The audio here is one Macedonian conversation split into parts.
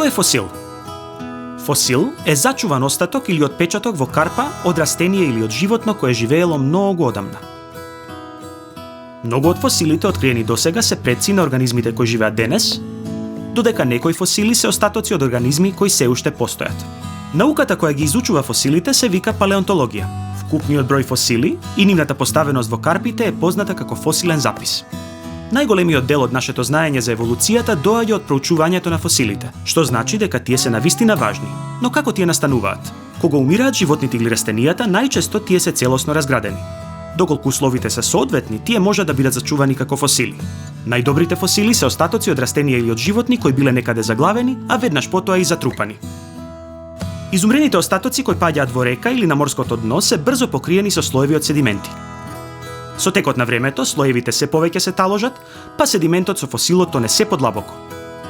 Што е фосил? Фосил е зачуван остаток или отпечаток во карпа од растение или од животно кое живеело многу одамна. Многу од фосилите откриени досега се предци на организмите кои живеат денес, додека некои фосили се остатоци од организми кои се уште постојат. Науката која ги изучува фосилите се вика палеонтологија. Вкупниот број фосили и нивната поставеност во карпите е позната како фосилен запис. Најголемиот дел од нашето знаење за еволуцијата доаѓа од проучувањето на фосилите, што значи дека тие се навистина важни. Но како тие настануваат? Кога умираат животните или растенијата, најчесто тие се целосно разградени. Доколку условите се соодветни, тие може да бидат зачувани како фосили. Најдобрите фосили се остатоци од растенија или од животни кои биле некаде заглавени, а веднаш потоа и затрупани. Изумрените остатоци кои паѓаат во река или на морското дно се брзо покриени со слоеви од седименти. Со текот на времето, слоевите се повеќе се таложат, па седиментот со фосилот тоне се подлабоко.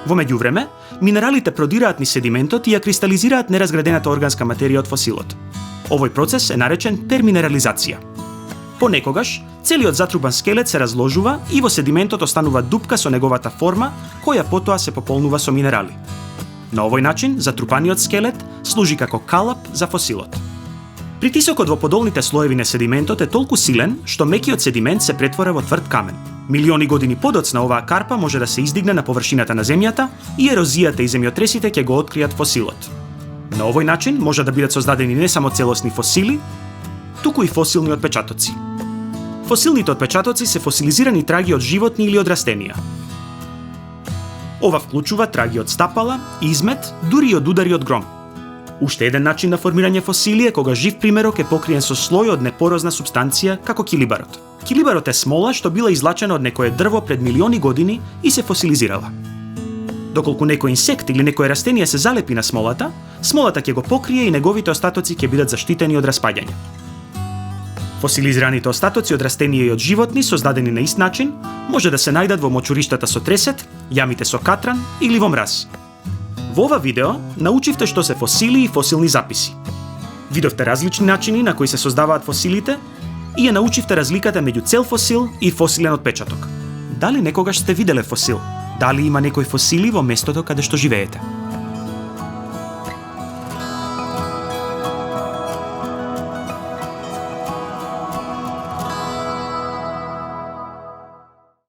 Во меѓувреме, минералите продираат низ седиментот и ја кристализираат неразградената органска материја од фосилот. Овој процес е наречен терминерализација. Понекогаш, целиот затрубан скелет се разложува и во седиментот останува дупка со неговата форма, која потоа се пополнува со минерали. На овој начин, затрупаниот скелет служи како калап за фосилот. Притисокот во подолните слоеви на седиментот е толку силен, што мекиот седимент се претвора во тврд камен. Милиони години подоцна оваа карпа може да се издигне на површината на земјата и ерозијата и земјотресите ќе го откријат фосилот. На овој начин може да бидат создадени не само целосни фосили, туку и фосилни отпечатоци. Фосилните отпечатоци се фосилизирани траги од животни или од растенија. Ова вклучува траги од стапала, измет, дури и од удари од гром. Уште еден начин на формирање фосили е кога жив примерок е покриен со слој од непорозна супстанција како килибарот. Килибарот е смола што била излачена од некое дрво пред милиони години и се фосилизирала. Доколку некој инсект или некое растение се залепи на смолата, смолата ќе го покрие и неговите остатоци ќе бидат заштитени од распаѓање. Фосилизираните остатоци од растенија и од животни создадени на ист начин може да се најдат во мочуриштата со тресет, јамите со катран или во мраз. Во ова видео научивте што се фосили и фосилни записи. Видовте различни начини на кои се создаваат фосилите и ја научивте разликата меѓу цел фосил и фосилен отпечаток. Дали некогаш сте виделе фосил? Дали има некои фосили во местото каде што живеете?